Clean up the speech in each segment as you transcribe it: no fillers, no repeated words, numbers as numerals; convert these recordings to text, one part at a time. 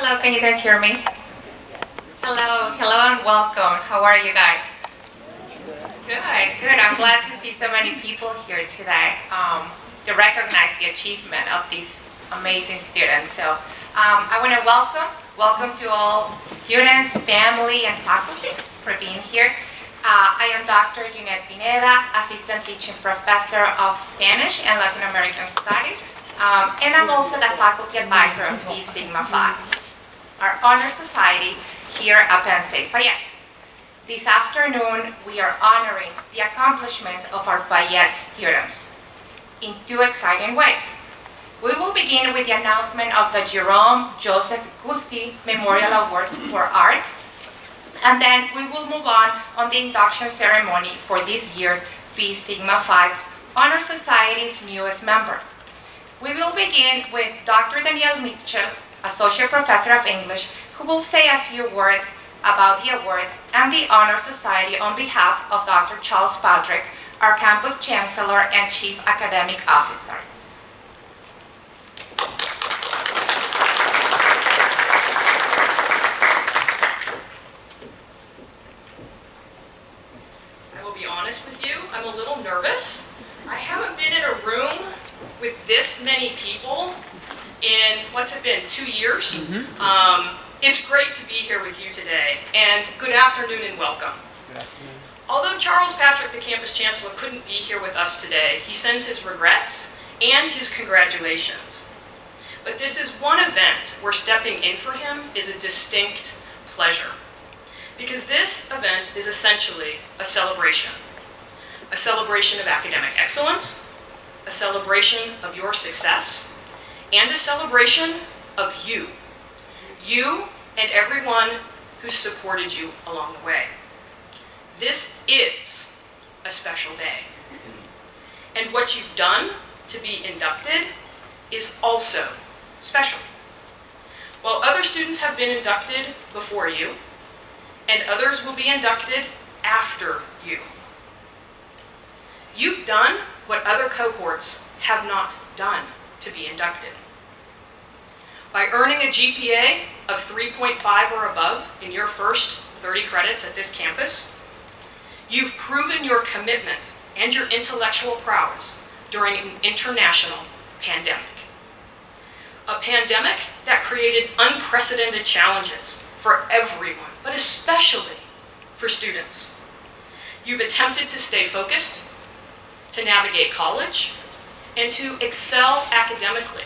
Hello, can you guys hear me? Hello, hello and welcome. How are you guys? Good, good. I'm glad to see so many people here today to recognize the achievement of these amazing students. So I want to welcome to all students, family, and faculty for being here. I am Dr. Ginette Pineda, Assistant Teaching Professor of Spanish and Latin American Studies, and I'm also the Faculty Advisor of Phi Sigma Phi, our honor society here at Penn State Fayette. This afternoon, we are honoring the accomplishments of our Fayette students in two exciting ways. We will begin with the announcement of the Jerome Joseph Gusi Memorial Awards for Art, and then we will move on the induction ceremony for this year's Phi Sigma Phi Honor Society's newest member. We will begin with Dr. Danielle Mitchell, Associate Professor of English, who will say a few words about the award and the Honor Society on behalf of Dr. Charles Patrick, our Campus Chancellor and Chief Academic Officer. I will be honest with you, I'm a little nervous. I haven't been in a room with this many people in, what's it been, 2 years? It's great to be here with you today, and good afternoon and welcome. Although Charles Patrick, the Campus Chancellor, couldn't be here with us today, he sends his regrets and his congratulations. But this is one event where stepping in for him is a distinct pleasure, because this event is essentially a celebration of academic excellence, a celebration of your success, and a celebration of you. You and everyone who supported you along the way. This is a special day. And what you've done to be inducted is also special. While other students have been inducted before you, and others will be inducted after you, you've done what other cohorts have not done to be inducted. By earning a GPA of 3.5 or above in your first 30 credits at this campus, you've proven your commitment and your intellectual prowess during an international pandemic. A pandemic that created unprecedented challenges for everyone, but especially for students. You've attempted to stay focused, to navigate college, and to excel academically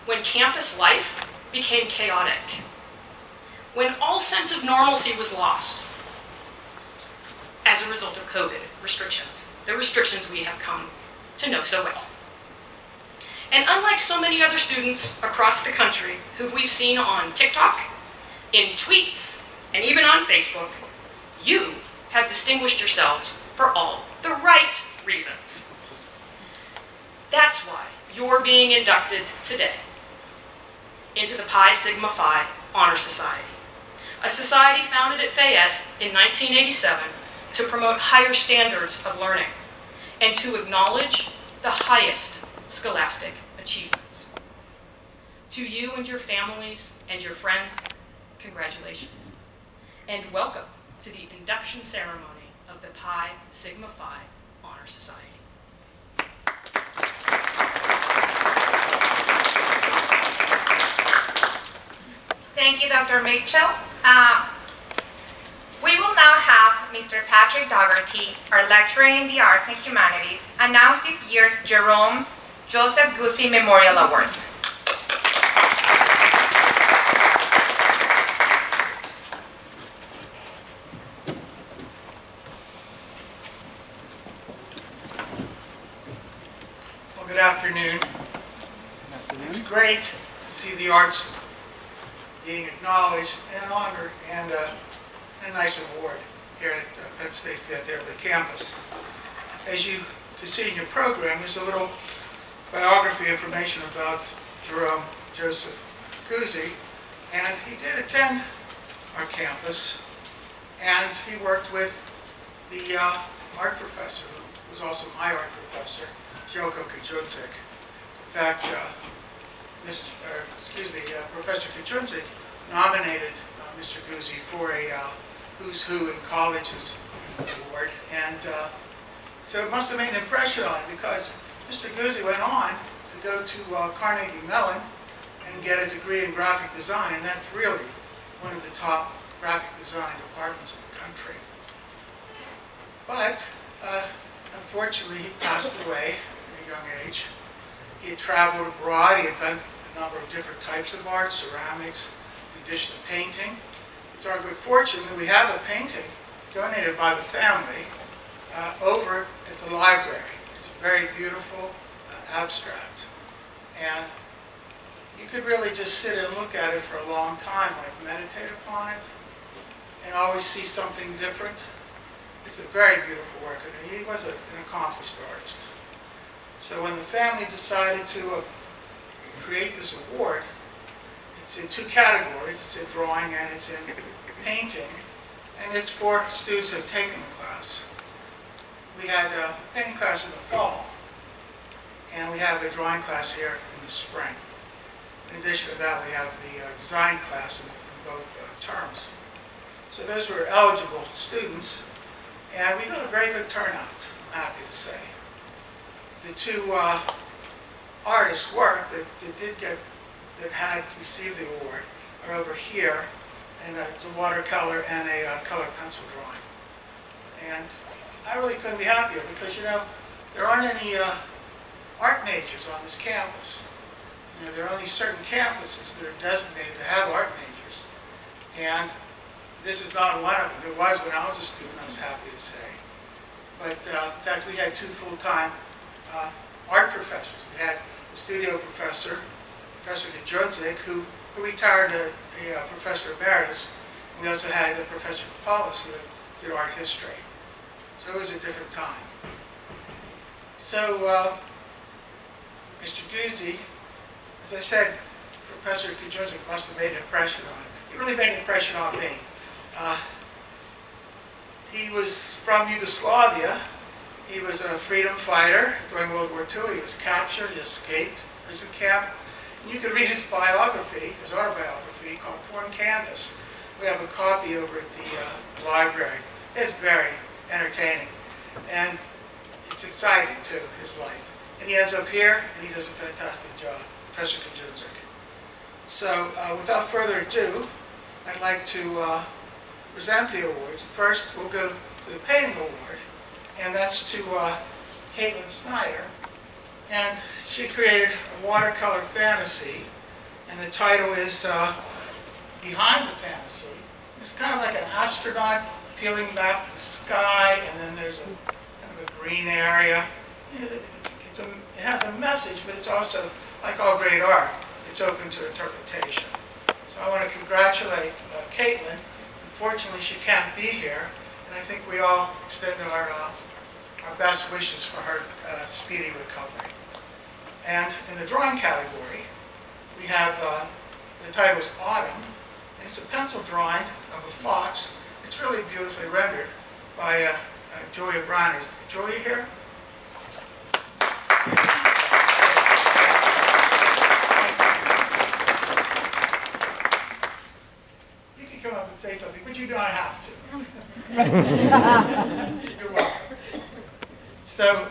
when campus life became chaotic, when all sense of normalcy was lost as a result of COVID restrictions, the restrictions we have come to know so well. And unlike so many other students across the country who we've seen on TikTok, in tweets, and even on Facebook, you have distinguished yourselves for all the right reasons. That's why you're being inducted today into the Phi Sigma Phi Honor Society, a society founded at Fayette in 1987 to promote higher standards of learning and to acknowledge the highest scholastic achievements. To you and your families and your friends, congratulations, and welcome to the induction ceremony of the Phi Sigma Phi Honor Society. Thank you, Dr. Mitchell. We will now have Mr. Patrick Dougherty, our lecturer in the Arts and Humanities, announce this year's Jerome Joseph Gusi Memorial Awards. Well, good afternoon. It's great to see the arts being acknowledged and honored, and a nice award here at Penn State Fayette Eberly Campus. As you can see in your program, there's a little biography information about Jerome Joseph Gusi, and he did attend our campus, and he worked with the art professor, who was also my art professor, Joko Kajunsik. In fact, Professor Kajunzik nominated Mr. Guzzi for a Who's Who in Colleges award, and so it must have made an impression on him, because Mr. Guzzi went on to go to Carnegie Mellon and get a degree in graphic design, and that's really one of the top graphic design departments in the country. But unfortunately, he passed away at a young age. He had traveled abroad. He had done a number of different types of art, ceramics, in addition to painting. It's our good fortune that we have a painting donated by the family over at the library. It's a very beautiful abstract. And you could really just sit and look at it for a long time, like meditate upon it, and always see something different. It's a very beautiful work, and he was an accomplished artist. So when the family decided to create this award, it's in two categories. It's in drawing and it's in painting, and it's for students who have taken the class. We had a painting class in the fall, and we have a drawing class here in the spring. In addition to that, we have the design class in both terms. So those were eligible students, and we got a very good turnout, I'm happy to say. The two artists' work that had received the award are over here, and it's a watercolor and a colored pencil drawing. And I really couldn't be happier, because, there aren't any art majors on this campus. There are only certain campuses that are designated to have art majors, and this is not one of them. It was when I was a student, I was happy to say. But in fact, we had two full-time art professors. We had the studio professor, Professor Kajunzik, who retired a professor emeritus. And we also had Professor Kapalis, who did art history. So it was a different time. So Mr. Guzzi, as I said, Professor Kajunzik must have made an impression on him. He really made an impression on me. He was from Yugoslavia. He was a freedom fighter during World War II. He was captured. He escaped prison camp. And you can read his biography, his autobiography, called Torn Canvas. We have a copy over at the library. It's very entertaining. And it's exciting, too, his life. And he ends up here, and he does a fantastic job, Professor Kajunzik. So, without further ado, I'd like to present the awards. First, we'll go to the painting award, and that's to Caitlin Snyder. And she created a watercolor fantasy, and the title is Behind the Fantasy. It's kind of like an astronaut peeling back the sky, and then there's a kind of a green area. It has a message, but it's also, like all great art, it's open to interpretation. So I want to congratulate Caitlin. Unfortunately, she can't be here, and I think we all extend our best wishes for her speedy recovery. And in the drawing category, we have, the title is Autumn, and it's a pencil drawing of a fox. It's really beautifully rendered by Julia Brown. Is Julia here? You can come up and say something, but you don't have to. You're welcome. So,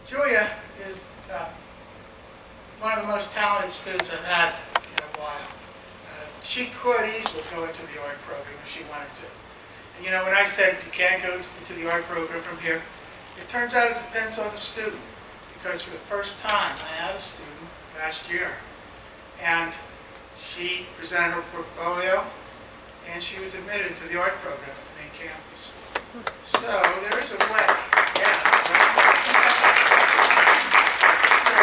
Julia is one of the most talented students I've had in a while. She could easily go into the art program if she wanted to. And when I said you can't go into the art program from here, it turns out it depends on the student. Because for the first time, I had a student last year, and she presented her portfolio, and she was admitted into the art program at the main campus. So there is a way. So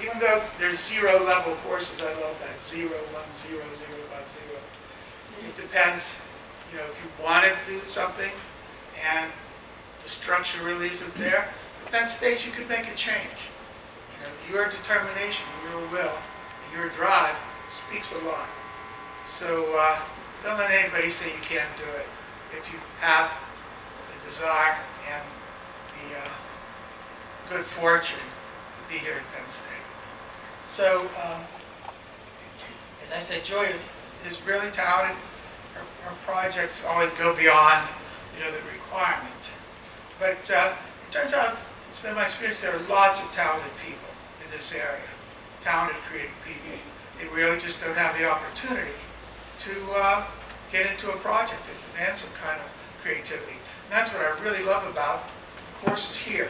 even though there's 0 level courses, I love that, 0, 1, 0, 0, 5, 0. It depends, if you want to do something and the structure really isn't there, at that stage you could make a change. Your determination, your will, and your drive speaks a lot. So don't let anybody say you can't do it if you have the desire and the good fortune to be here at Penn State. So, as I said, Joy is really talented. Her projects always go beyond, the requirement. But it turns out, it's been my experience, there are lots of talented people in this area, talented, creative people. They really just don't have the opportunity to get into a project that demands some kind of creativity. And that's what I really love about the courses here.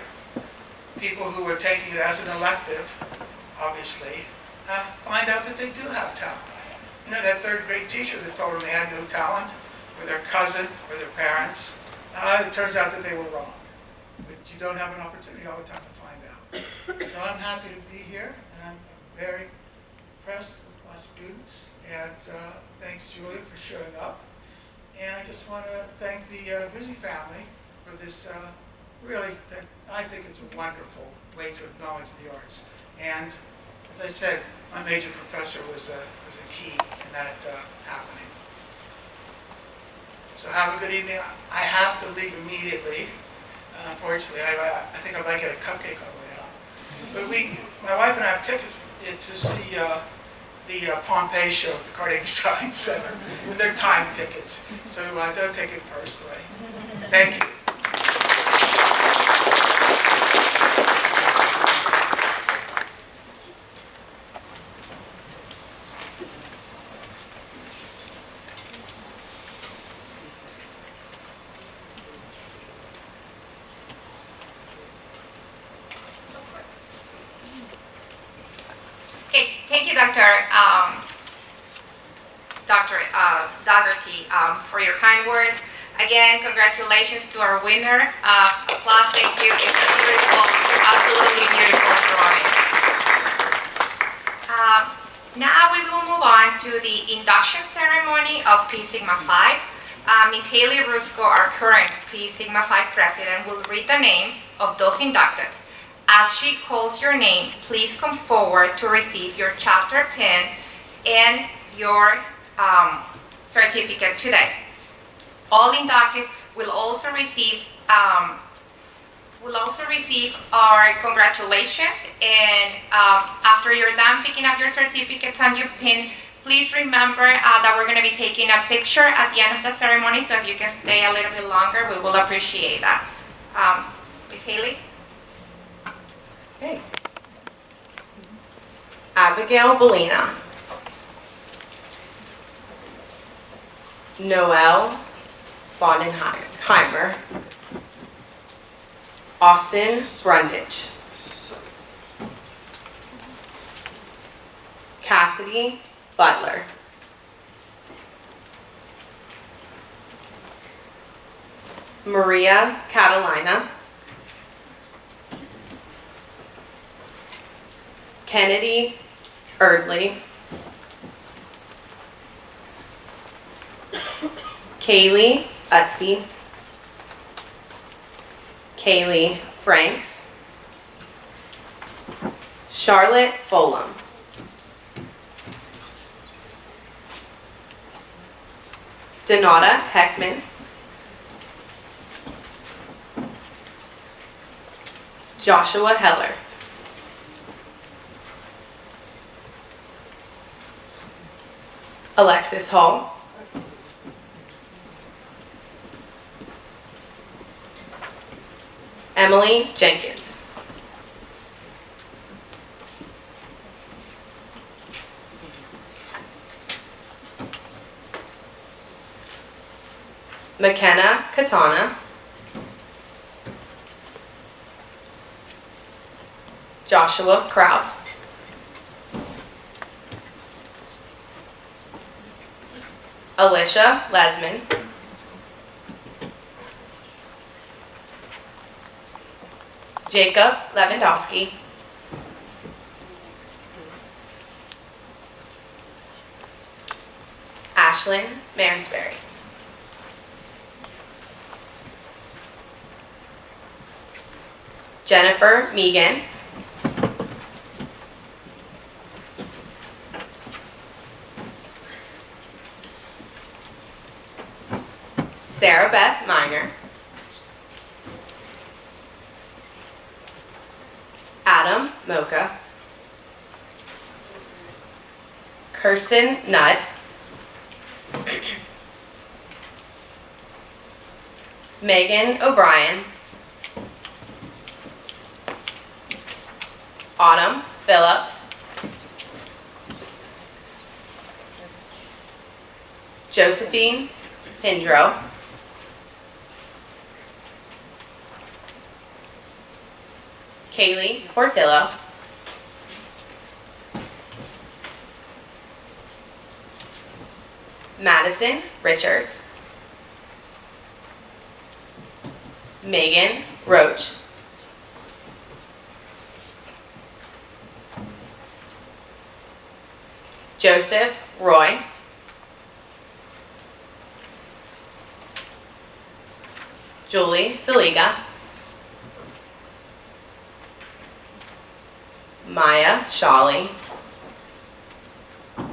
People who are taking it as an elective, obviously, find out that they do have talent. That third grade teacher that told them they had no talent, or their cousin, or their parents, it turns out that they were wrong. But you don't have an opportunity all the time to find out. So I'm happy to be here, and I'm very impressed with my students, and thanks, Julia, for showing up. And I just want to thank the Guzzi family for this really, I think it's a wonderful way to acknowledge the arts. And as I said, my major professor was a key in that happening. So have a good evening. I have to leave immediately. Unfortunately, I think I might get a cupcake on the way out. But my wife and I have tickets to see the Pompeii show at the Carnegie Science Center. And they're time tickets, so don't take it personally. Thank you. Thank you, Dr. Dougherty, for your kind words. Again, congratulations to our winner. Applause, thank you. It's a beautiful, absolutely beautiful drawing. Now we will move on to the induction ceremony of Phi Sigma Phi. Ms. Haley Rusco, our current Phi Sigma Phi president, will read the names of those inducted. As she calls your name, please come forward to receive your chapter pin and your certificate today. All inductees will also receive our congratulations, and after you're done picking up your certificates and your pin, please remember that we're going to be taking a picture at the end of the ceremony, so if you can stay a little bit longer, we will appreciate that. Ms. Haley? Okay. Abigail Belina. Noel Bondenheimer. Austin Brundage. Cassidy Butler. Maria Catalina. Kennedy Erdley. Kaylee Utsi. Kaylee Franks. Charlotte Fulham. Donata Heckman. Joshua Heller. Alexis Hall. Emily Jenkins. McKenna Katana. Joshua Kraus. Alicia Lesman. Jacob Lewandowski. Ashlyn Mansberry. Jennifer Megan. Sarah Beth Miner. Adam Mocha. Kirsten Nutt, Megan O'Brien, Autumn Phillips, Josephine Pindro, Kaylee Portillo, Madison Richards, Megan Roach, Joseph Roy, Julie Saliga, Maya Shawley,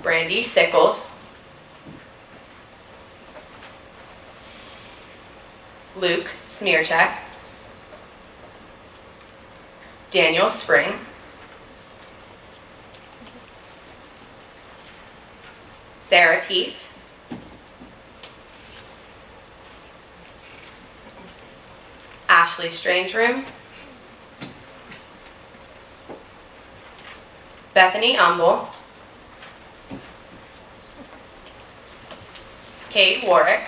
Brandy Sickles, Luke Smearcheck, Daniel Spring, Sarah Teets, Ashley Strangeroom, Bethany Umble, Kate Warwick,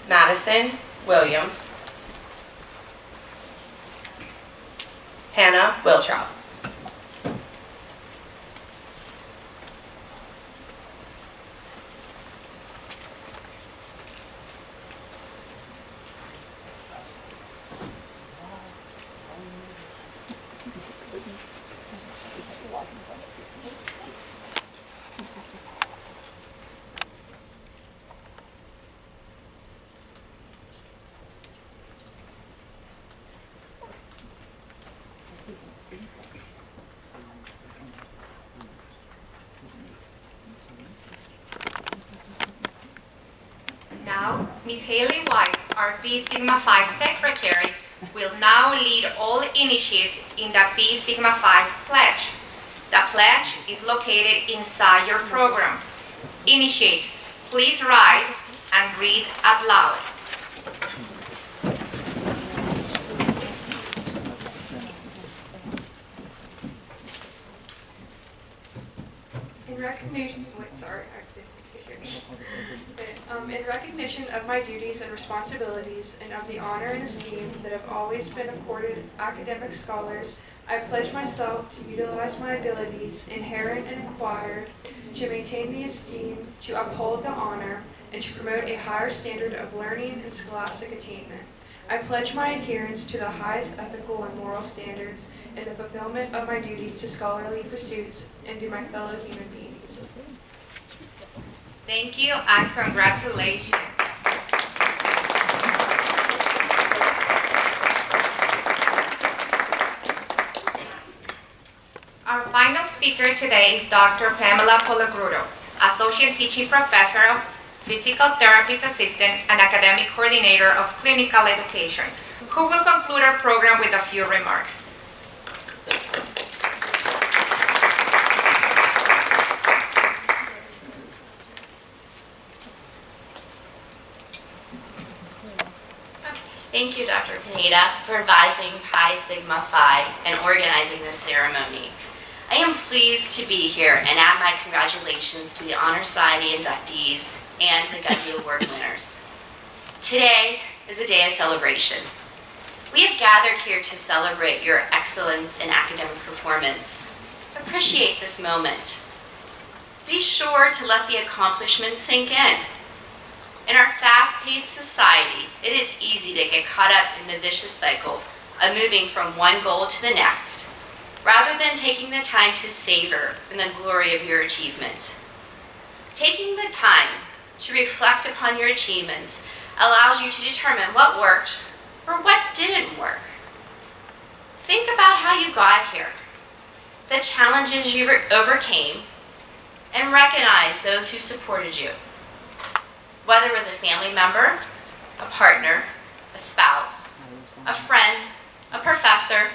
Madison Williams, Hannah Wiltrop. Now, Ms. Haley White, our Phi Sigma Phi secretary, will now lead all initiates in the Phi Sigma Phi pledge. The pledge is located inside your program. Initiates, please rise and read out loud. In recognition of my duties and responsibilities and of the honor and esteem that have always been accorded academic scholars, I pledge myself to utilize my abilities, inherent and acquired, to maintain the esteem, to uphold the honor, and to promote a higher standard of learning and scholastic attainment. I pledge my adherence to the highest ethical and moral standards in the fulfillment of my duties to scholarly pursuits and to my fellow human beings. Thank you and congratulations. Our final speaker today is Dr. Pamela Polagrudo, Associate Teaching Professor of Physical Therapist Assistant and Academic Coordinator of Clinical Education, who will conclude our program with a few remarks. Thank you, Dr. Pineda, for advising Pi Sigma Phi and organizing this ceremony. I am pleased to be here and add my congratulations to the Honor Society inductees and the Guzzi Award winners. Today is a day of celebration. We have gathered here to celebrate your excellence in academic performance. Appreciate this moment. Be sure to let the accomplishments sink in. In our fast-paced society, it is easy to get caught up in the vicious cycle of moving from one goal to the next, rather than taking the time to savor in the glory of your achievement. Taking the time to reflect upon your achievements allows you to determine what worked or what didn't work. Think about how you got here, the challenges you overcame, and recognize those who supported you. Whether it was a family member, a partner, a spouse, a friend, a professor,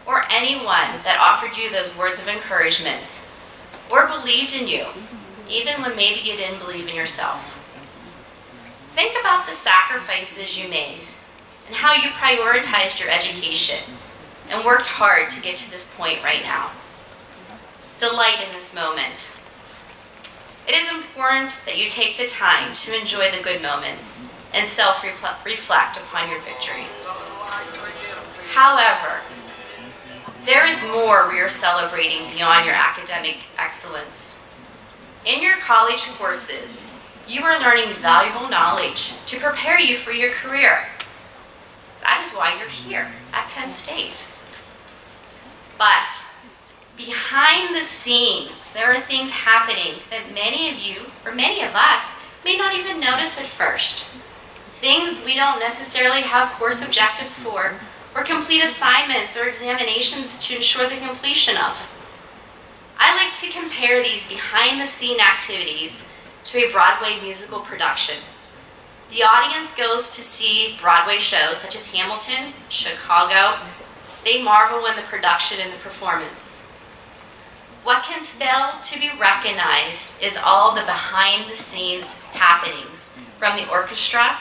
or anyone that offered you those words of encouragement or believed in you, even when maybe you didn't believe in yourself. Think about the sacrifices you made and how you prioritized your education and worked hard to get to this point right now. Delight in this moment. It is important that you take the time to enjoy the good moments and self-reflect upon your victories. However, there is more we are celebrating beyond your academic excellence. In your college courses, you are learning valuable knowledge to prepare you for your career. That is why you're here at Penn State. But behind the scenes, there are things happening that many of you, or many of us, may not even notice at first. Things we don't necessarily have course objectives for, or complete assignments or examinations to ensure the completion of. I like to compare these behind-the-scene activities to a Broadway musical production. The audience goes to see Broadway shows such as Hamilton, Chicago. They marvel in the production and the performance. What can fail to be recognized is all the behind-the-scenes happenings, from the orchestra,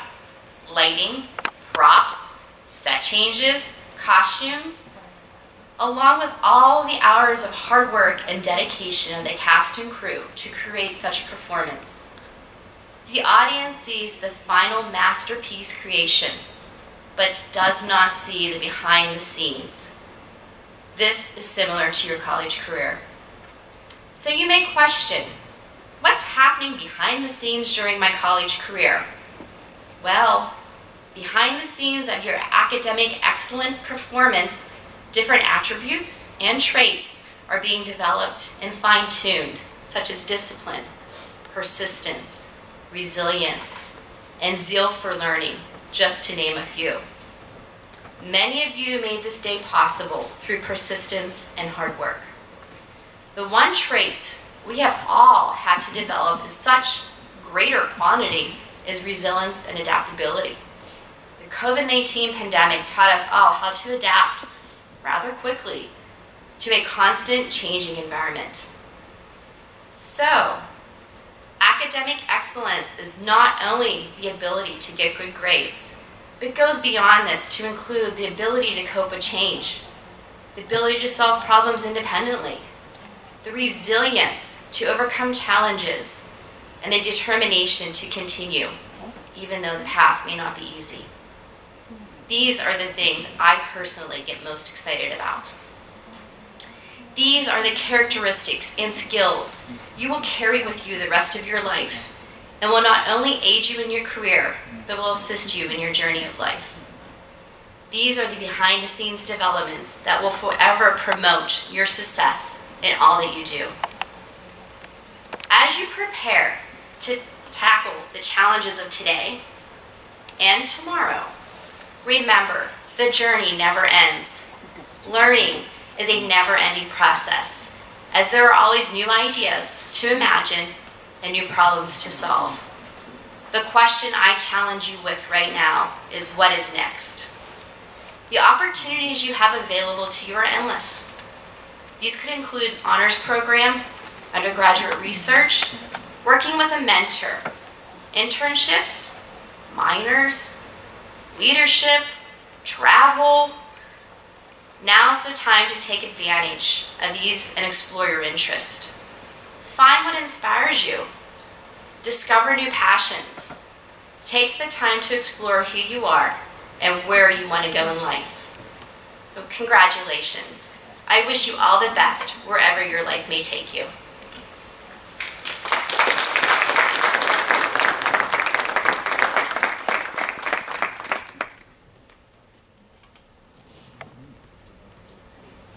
lighting, props, set changes, costumes, along with all the hours of hard work and dedication of the cast and crew to create such a performance. The audience sees the final masterpiece creation, but does not see the behind the scenes. This is similar to your college career. So you may question, what's happening behind the scenes during my college career? Well, behind the scenes of your academic excellent performance, different attributes and traits are being developed and fine-tuned, such as discipline, persistence, resilience, and zeal for learning, just to name a few. Many of you made this day possible through persistence and hard work. The one trait we have all had to develop in such greater quantity is resilience and adaptability. The COVID-19 pandemic taught us all how to adapt rather quickly to a constant changing environment. So, academic excellence is not only the ability to get good grades, but goes beyond this to include the ability to cope with change, the ability to solve problems independently, the resilience to overcome challenges, and the determination to continue, even though the path may not be easy. These are the things I personally get most excited about. These are the characteristics and skills you will carry with you the rest of your life and will not only aid you in your career, but will assist you in your journey of life. These are the behind-the-scenes developments that will forever promote your success in all that you do. As you prepare to tackle the challenges of today and tomorrow, remember, the journey never ends. Learning is a never-ending process, as there are always new ideas to imagine and new problems to solve. The question I challenge you with right now is, what is next? The opportunities you have available to you are endless. These could include honors program, undergraduate research, working with a mentor, internships, minors, leadership, travel. Now's the time to take advantage of these and explore your interest. Find what inspires you. Discover new passions. Take the time to explore who you are and where you want to go in life. So congratulations. I wish you all the best wherever your life may take you.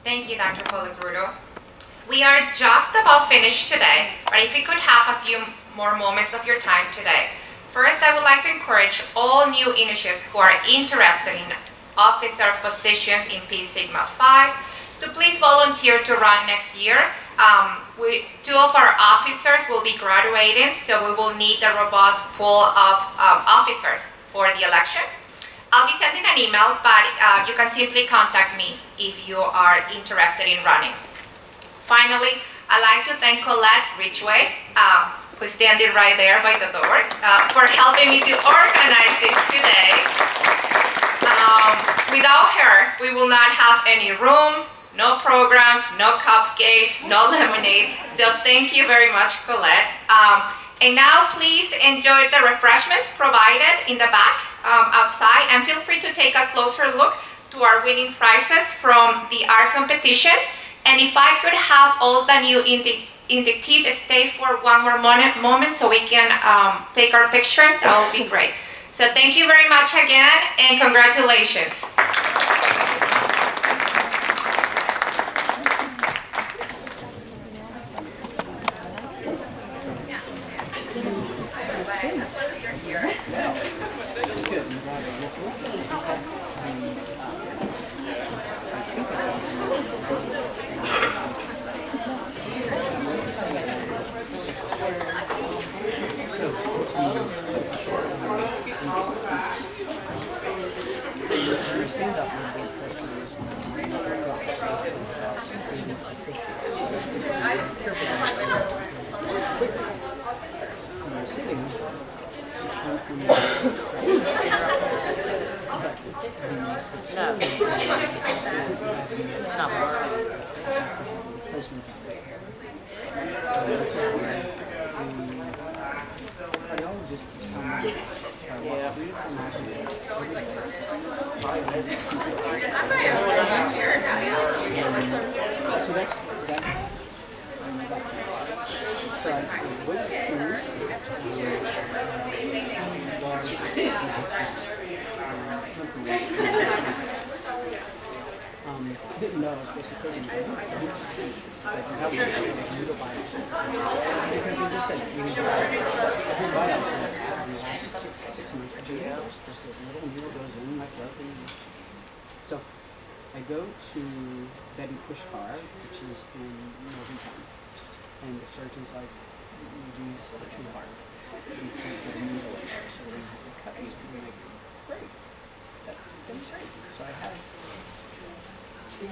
Thank you, Dr. Colagrudo. We are just about finished today, but if we could have a few more moments of your time today. First, I would like to encourage all new initiates who are interested in officer positions in Pi Sigma Phi to please volunteer to run next year. Two of our officers will be graduating, so we will need a robust pool of officers for the election. I'll be sending an email, but you can simply contact me if you are interested in running. Finally, I'd like to thank Colette Ridgway, who's standing right there by the door, for helping me to organize this today. Without her, we will not have any room, no programs, no cupcakes, no lemonade. So thank you very much, Colette. And now please enjoy the refreshments provided in the back outside, and feel free to take a closer look to our winning prizes from the art competition. And if I could have all the new inductees stay for one more moment so we can take our picture, that would be great. So thank you very much again, and congratulations. Didn't know if this occurred in the how we because we just said we every buyout in the last 6 months, just a little needle goes in my throat. So I go to Betty Pushkar, which is in Northern, and the surgeon's like, these are too hard. We can't get a needle in there, so we have to cut these. And I'm like, great. That's great. So I had 2